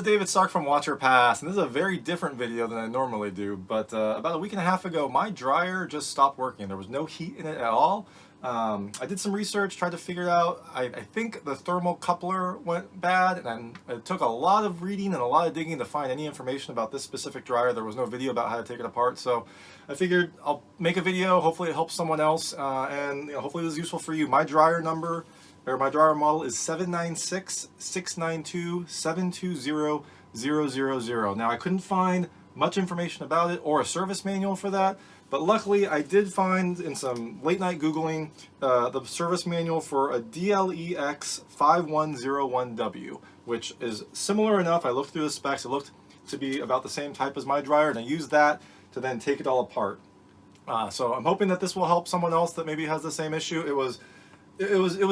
David Stark from Watch Your Pass, and this is a very different video than I normally do, but about a week and a half ago, my dryer just stopped working. There was no heat in it at all. I did some research, tried to figure it out. I think the thermal coupler went bad, and it took a lot of reading and a lot of digging to find any information about this specific dryer. There was no video about how to take it apart, so I figured I'll make a video. Hopefully it helps someone else, and hopefully this is useful for you. My dryer number, or my dryer model, is 796-692-720-000. Now I couldn't find much information about it or a service manual for that, but luckily I did find in some late night Googling the service manual for a DLEX5101W, which is similar enough. I looked through the specs, it looked to be about the same type as my dryer, and I used that to then take it all apart. So I'm hoping that this will help someone else that maybe has the same issue. It was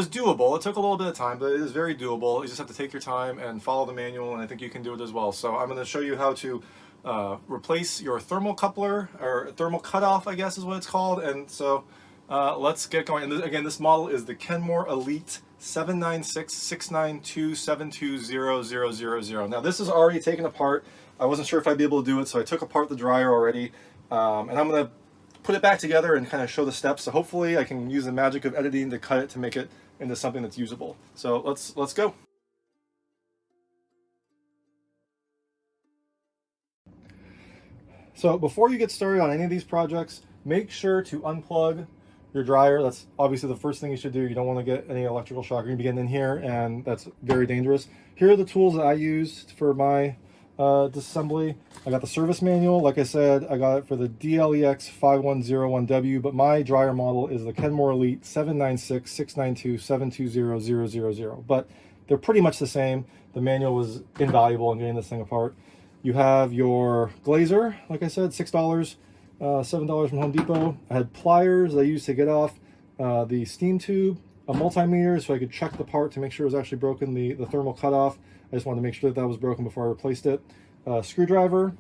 doable. It took a little bit of time, but it is very doable. You just have to take your time and follow the manual, and I think you can do it as well. So I'm going to show you how to replace your thermal coupler, or thermal cutoff, I guess is what it's called. And so let's get going. And again, this model is the Kenmore Elite 796-692-720-000. Now this is already taken apart. I wasn't sure if I'd be able to do it, so I took apart the dryer already, and I'm going to put it back together and kind of show the steps. So hopefully I can use the magic of editing to cut it to make it into something that's usable. So let's go. So before you get started on any of these projects, make sure to unplug your dryer. That's obviously the first thing you should do. You don't want to get any electrical shock. You're going to be getting in here, and that's very dangerous. Here are the tools that I used for my disassembly. I got the service manual. Like I said, I got it for the DLEX5101W, but my dryer model is the Kenmore Elite 796-692-720-000. But they're pretty much the same. The manual was invaluable in getting this thing apart. You have your glazer, like I said, $6, $7 from Home Depot. I had pliers that I used to get off the steam tube, a multimeter so I could check the part to make sure it was actually broken, the thermal cutoff. I just wanted to make sure that that was broken before I replaced it. A screwdriver,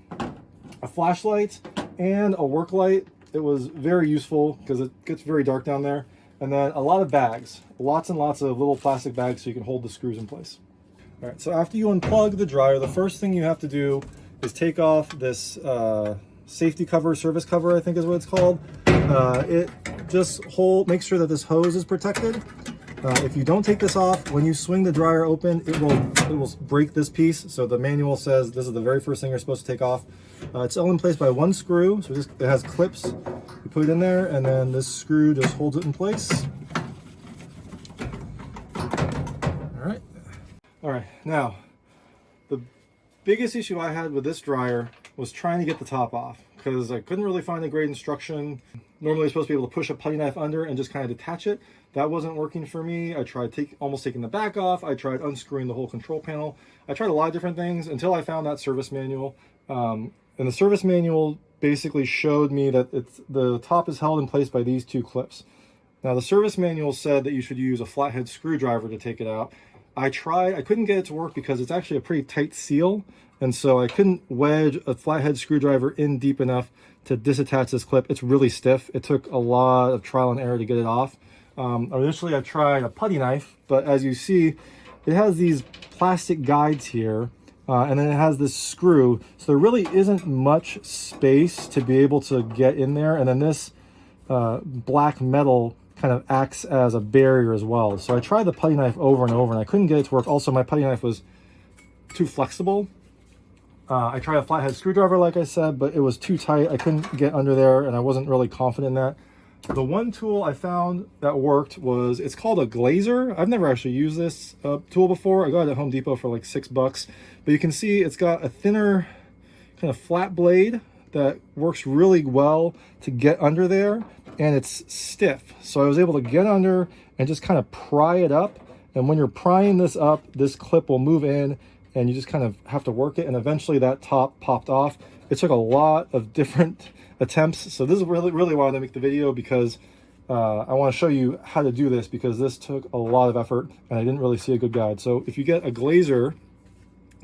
a flashlight, and a work light. It was very useful because it gets very dark down there. And then a lot of bags, lots and lots of little plastic bags so you can hold the screws in place. All right, so after you unplug the dryer, the first thing you have to do is take off this safety cover, service cover, I think is what it's called. It just makes sure that this hose is protected. If you don't take this off, when you swing the dryer open, it will break this piece. So the manual says this is the very first thing you're supposed to take off. It's all in place by one screw, so it has clips. You put it in there, and then this screw just holds it in place. All right, now, the biggest issue I had with this dryer was trying to get the top off, because I couldn't really find a great instruction. Normally you're supposed to be able to push a putty knife under and just kind of detach it. That wasn't working for me. I tried almost taking the back off. I tried unscrewing the whole control panel. I tried a lot of different things until I found that service manual. And the service manual basically showed me that the top is held in place by these two clips. Now the service manual said that you should use a flathead screwdriver to take it out. I tried, I couldn't get it to work because it's actually a pretty tight seal, and so I couldn't wedge a flathead screwdriver in deep enough to disattach this clip. It's really stiff. It took a lot of trial and error to get it off. Initially I tried a putty knife, but as you see, it has these plastic guides here, and then it has this screw, so there really isn't much space to be able to get in there, and then this black metal kind of acts as a barrier as well. So I tried the putty knife over and over, and I couldn't get it to work. Also, my putty knife was too flexible. I tried a flathead screwdriver, like I said, but it was too tight. I couldn't get under there, and I wasn't really confident in that. The one tool I found that worked it's called a glazer. I've never actually used this tool before. I got it at Home Depot for like $6, but you can see it's got a thinner kind of flat blade that works really well to get under there, and it's stiff. So I was able to get under and just kind of pry it up. And when you're prying this up, this clip will move in, and you just kind of have to work it. And eventually that top popped off. It took a lot of different attempts. So this is really why I make the video, because I want to show you how to do this, because this took a lot of effort and I didn't really see a good guide. So if you get a glazer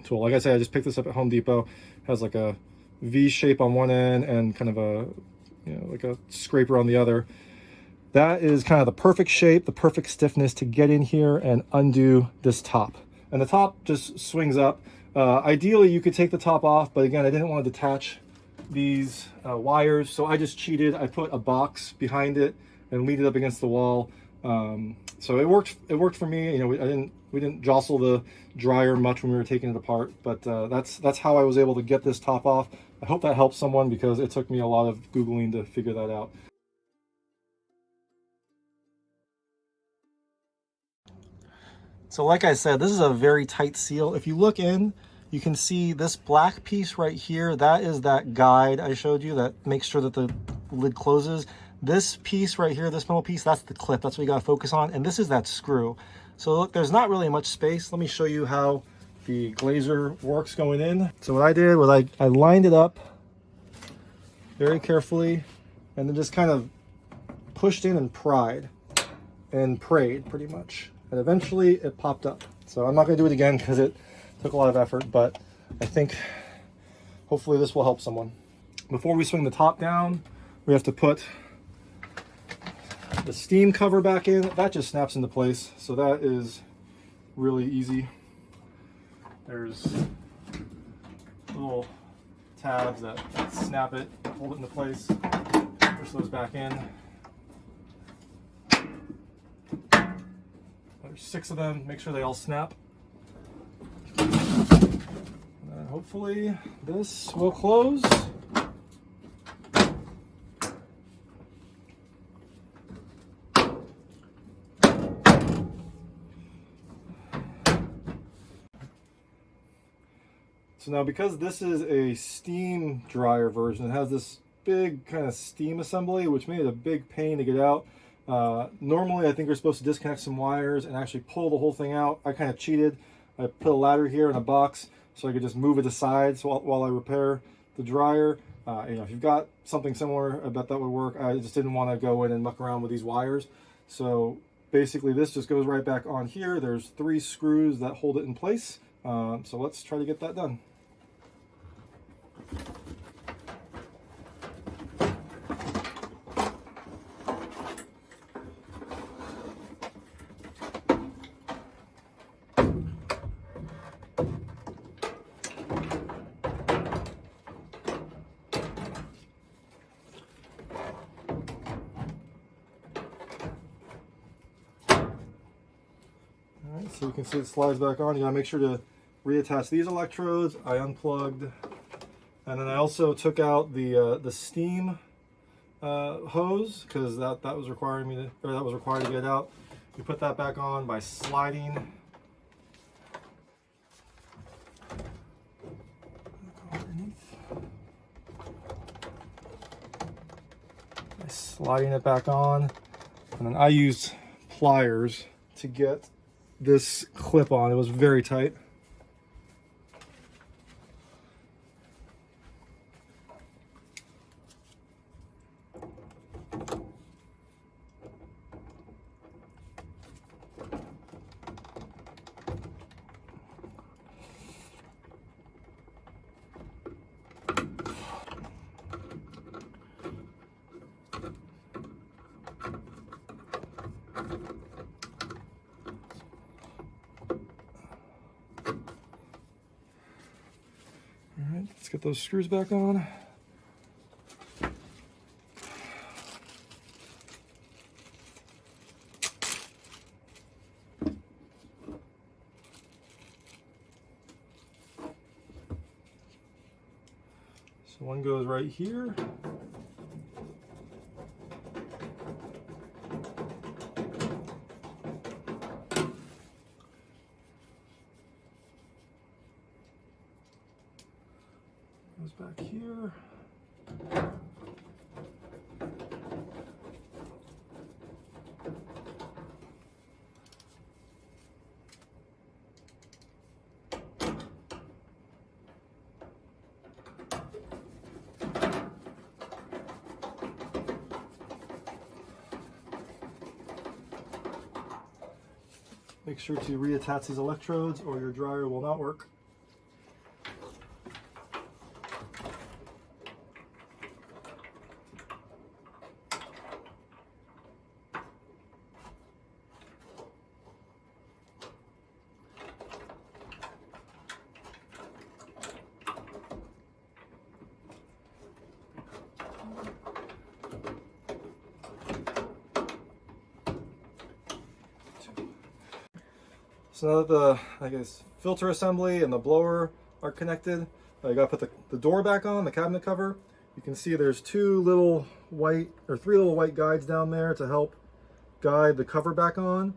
tool, like I said, I just picked this up at Home Depot. It has like a V shape on one end and kind of a, like a scraper on the other. That is kind of the perfect shape, the perfect stiffness to get in here and undo this top. And the top just swings up. Ideally, you could take the top off, but again, I didn't want to detach these wires, so I just cheated. I put a box behind it and leaned it up against the wall. So it worked. It worked for me. You know, we didn't jostle the dryer much when we were taking it apart, but that's how I was able to get this top off. I hope that helps someone because it took me a lot of Googling to figure that out. So like I said, this is a very tight seal. If you look in, you can see this black piece right here. That is that guide I showed you that makes sure that the lid closes. This piece right here, this metal piece, that's the clip. That's what you gotta focus on. And this is that screw. So look, there's not really much space. Let me show you how the glazer works going in. So what I did was I lined it up very carefully and then just kind of pushed in and pried and prayed pretty much. And eventually it popped up. So I'm not gonna do it again because it took a lot of effort, but I think hopefully this will help someone. Before we swing the top down, we have to put the steam cover back in. That just snaps into place. So that is really easy. There's little tabs that snap it, hold it into place, push those back in. There's 6 of them, make sure they all snap. And hopefully this will close. So now because this is a steam dryer version, it has this big kind of steam assembly, which made it a big pain to get out. Normally I think you're supposed to disconnect some wires and actually pull the whole thing out. I kind of cheated. I put a ladder here in a box so I could just move it aside while I repair the dryer. You know, if you've got something similar, I bet that would work. I just didn't want to go in and muck around with these wires. So basically this just goes right back on here. There's 3 screws that hold it in place. So let's try to get that done. So you can see it slides back on. You gotta make sure to reattach these electrodes. I unplugged, and then I also took out the steam hose because that was required to get out. You put that back on by sliding. Sliding it back on, and then I used pliers to get this clip on. It was very tight. Alright, let's get those screws back on. So one goes right here. Goes back here. Make sure to reattach these electrodes or your dryer will not work. So now that the, I guess, filter assembly and the blower are connected, I gotta put the door back on, the cabinet cover. You can see there's three little white guides down there to help guide the cover back on.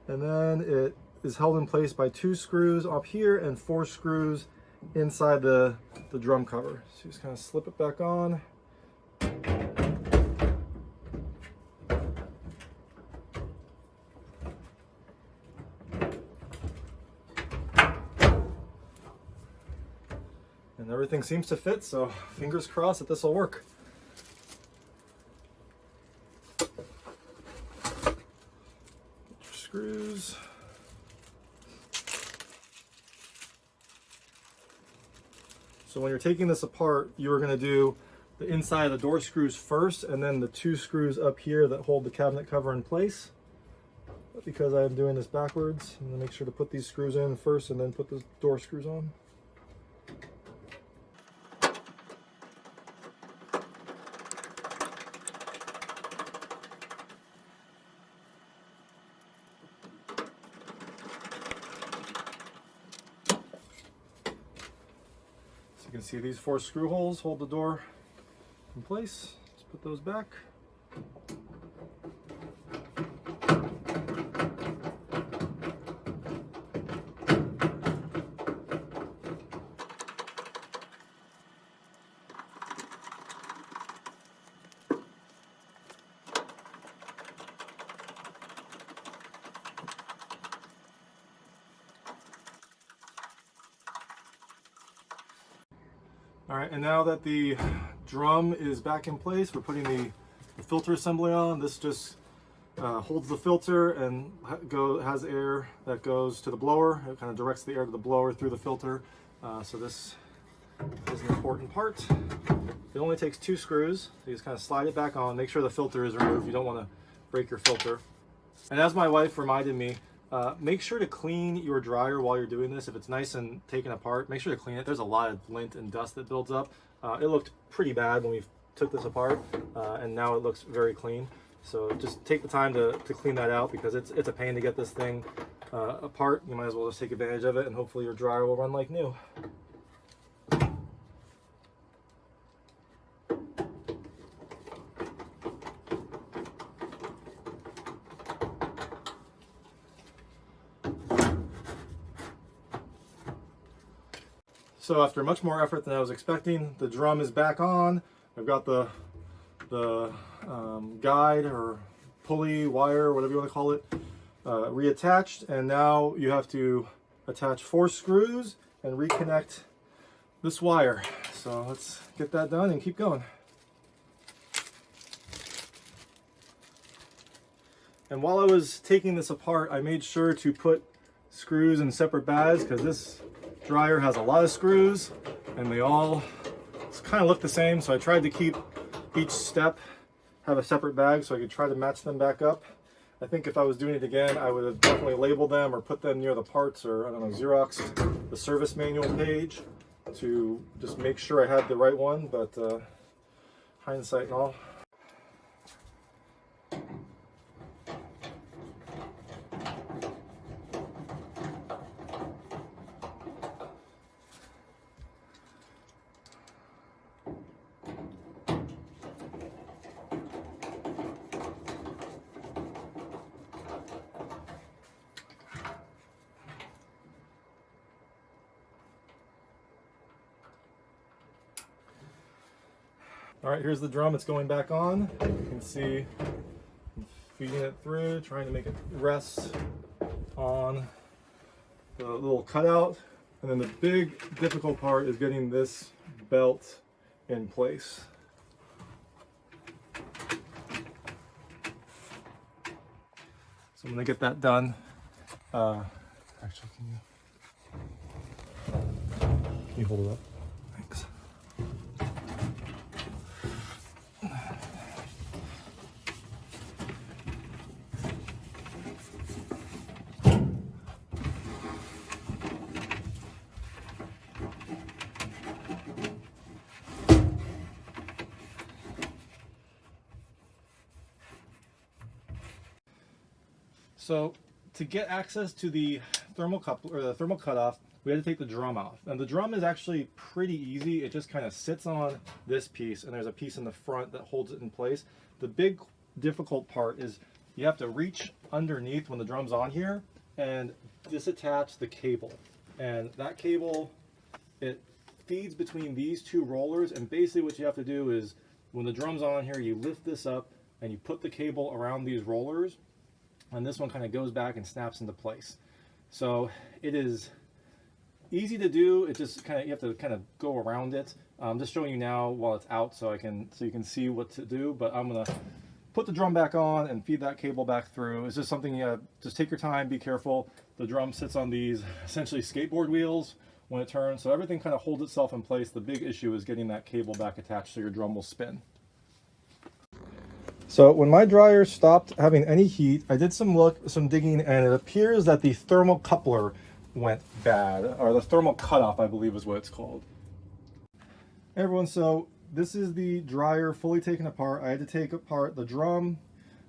And then it is held in place by 2 screws up here and 4 screws inside the drum cover. So you just kind of slip it back on. And everything seems to fit, so fingers crossed that this will work. Screws. So when you're taking this apart, you're going to do the inside of the door screws first, and then the 2 screws up here that hold the cabinet cover in place. But because I'm doing this backwards, I'm going to make sure to put these screws in first and then put the door screws on. You can see these 4 screw holes hold the door in place. Let's put those back. All right, and now that the drum is back in place, we're putting the filter assembly on. This just holds the filter and has air that goes to the blower. It kind of directs the air to the blower through the filter. So this is an important part. It only takes 2 screws. So you just kind of slide it back on. Make sure the filter is removed. You don't want to break your filter. And as my wife reminded me, make sure to clean your dryer while you're doing this. If it's nice and taken apart, make sure to clean it. There's a lot of lint and dust that builds up. It looked pretty bad when we took this apart, and now it looks very clean. So just take the time to clean that out, because it's a pain to get this thing apart. You might as well just take advantage of it, and hopefully your dryer will run like new. So after much more effort than I was expecting, the drum is back on. I've got the guide or pulley, wire, whatever you want to call it, reattached. And now you have to attach 4 screws and reconnect this wire. So let's get that done and keep going. And while I was taking this apart, I made sure to put screws in separate bags, because this dryer has a lot of screws and they all kind of look the same. So I tried to keep each step have a separate bag so I could try to match them back up. I think if I was doing it again, I would have definitely labeled them or put them near the parts, or I don't know, Xeroxed the service manual page to just make sure I had the right one, but hindsight and all. All right, here's the drum. It's going back on. You can see I'm feeding it through, trying to make it rest on the little cutout. And then the big difficult part is getting this belt in place. So I'm gonna get that done. Actually, can you hold it up? Thanks. So to get access to the thermal coupler, or the thermal cutoff, we had to take the drum off. And the drum is actually pretty easy. It just kind of sits on this piece, and there's a piece in the front that holds it in place. The big difficult part is you have to reach underneath when the drum's on here and disattach the cable. And that cable, it feeds between these two rollers, and basically what you have to do is when the drum's on here, you lift this up and you put the cable around these rollers, and this one kind of goes back and snaps into place. So it is easy to do. It just kind of, you have to kind of go around it. I'm just showing you now while it's out so you can see what to do, but I'm gonna put the drum back on and feed that cable back through. It's just something you just take your time, be careful. The drum sits on these essentially skateboard wheels when it turns, so everything kind of holds itself in place. The big issue is getting that cable back attached so your drum will spin. So when my dryer stopped having any heat, I did some digging, and it appears that the thermal coupler went bad, or the thermal cutoff, I believe is what it's called. Hey everyone, so this is the dryer fully taken apart. I had to take apart the drum.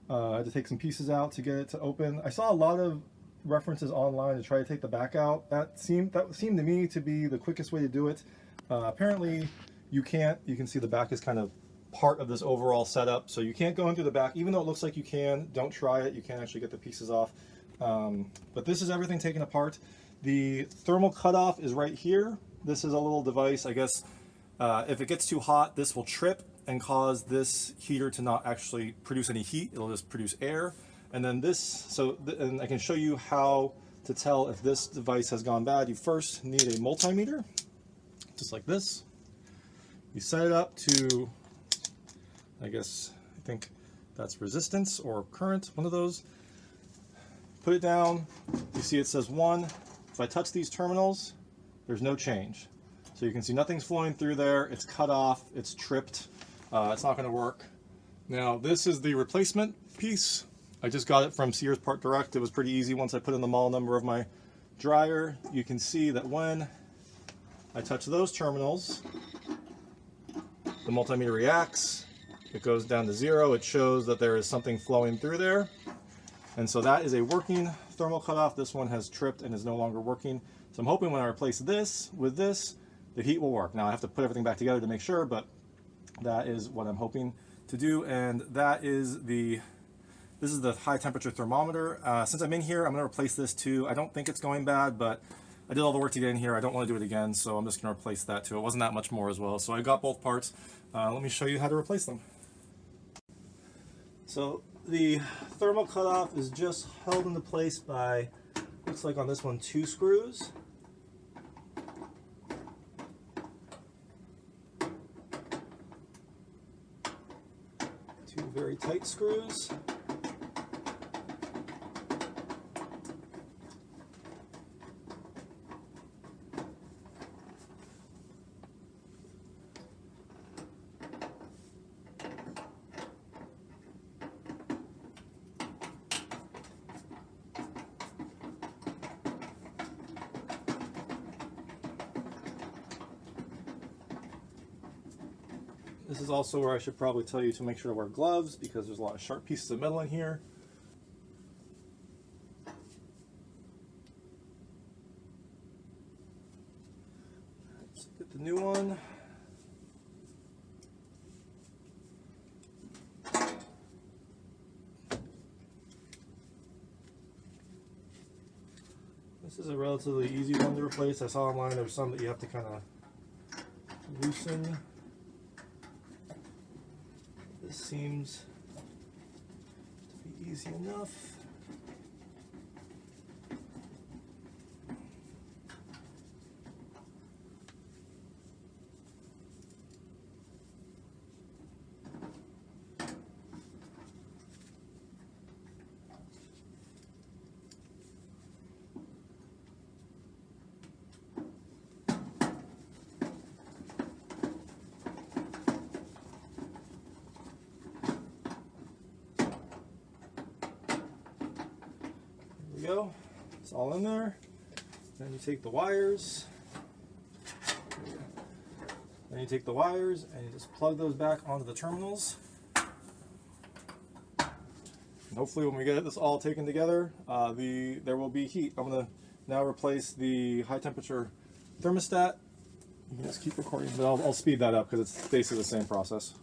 I had to take some pieces out to get it to open. I saw a lot of references online to try to take the back out. That seemed to me to be the quickest way to do it. Apparently you can't. You can see the back is kind of part of this overall setup, so you can't go in through the back, even though it looks like you can. Don't try it. You can't actually get the pieces off. But this is everything taken apart. The thermal cutoff is right here. This is a little device, I guess. If it gets too hot, this will trip and cause this heater to not actually produce any heat. It'll just produce air. And then this, and I can show you how to tell if this device has gone bad. You first need a multimeter, just like this. You set it up to, I think that's resistance or current, one of those. Put it down. You see it says 1. If I touch these terminals, there's no change. So you can see nothing's flowing through there. It's cut off. It's tripped. It's not going to work. Now this is the replacement piece. I just got it from Sears Part Direct. It was pretty easy once I put in the model number of my dryer. You can see that when I touch those terminals, the multimeter reacts. It goes down to 0. It shows that there is something flowing through there. And so that is a working thermal cutoff. This one has tripped and is no longer working. So I'm hoping when I replace this with this, the heat will work. Now I have to put everything back together to make sure, but that is what I'm hoping to do. And that is this is the high temperature thermometer. Since I'm in here, I'm gonna replace this too. I don't think it's going bad, but I did all the work to get in here. I don't want to do it again, so I'm just gonna replace that too. It wasn't that much more as well. So I got both parts. Let me show you how to replace them. So the thermal cutoff is just held into place by, looks like on this one, 2 screws. Two very tight screws. This is also where I should probably tell you to make sure to wear gloves because there's a lot of sharp pieces of metal in here. Let's get the new one. This is a relatively easy one to replace. I saw online there's some that you have to kind of loosen. This seems to be easy enough. Go. It's all in there. Then you take the wires. Then you take the wires and you just plug those back onto the terminals. And hopefully when we get this all taken together, there will be heat. I'm going to Now replace the high temperature thermostat. You can just keep recording, but I'll speed that up because it's basically the same process.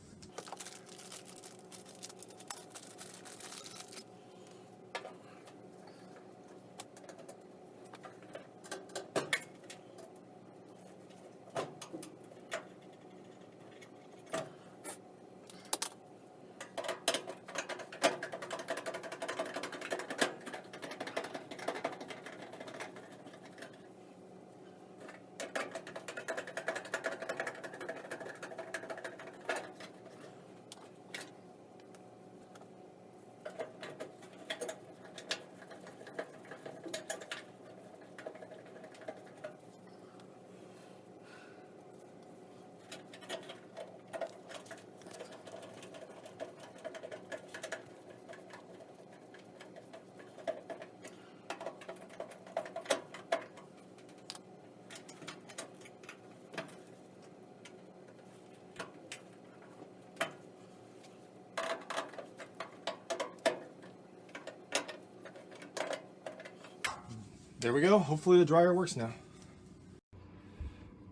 There we go. Hopefully the dryer works now.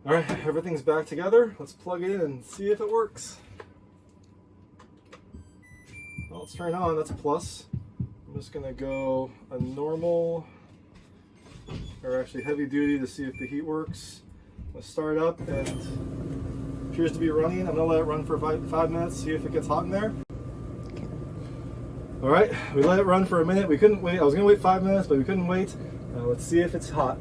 All right, everything's back together. Let's plug it in and see if it works. Well, it's turned on. That's a plus. I'm just gonna go a normal, or actually heavy duty, to see if the heat works. Let's start it up, and appears to be running. I'm gonna let it run for 5 minutes, see if it gets hot in there. All right, we let it run for a minute. We couldn't wait. I was gonna wait 5 minutes, but we couldn't wait. Let's see if it's hot.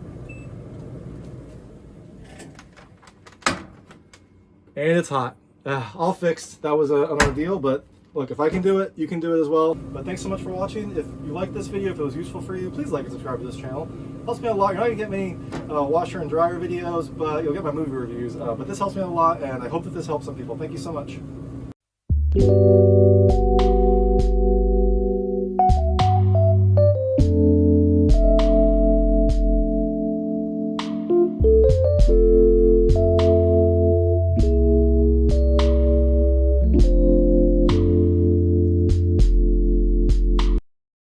And it's hot. All fixed. That was an ordeal, but look, if I can do it, you can do it as well. But thanks so much for watching. If you liked this video, if it was useful for you, please like and subscribe to this channel. Helps me a lot. You're not gonna get many washer and dryer videos, but you'll get my movie reviews. But this helps me a lot, and I hope that this helps some people. Thank you so much.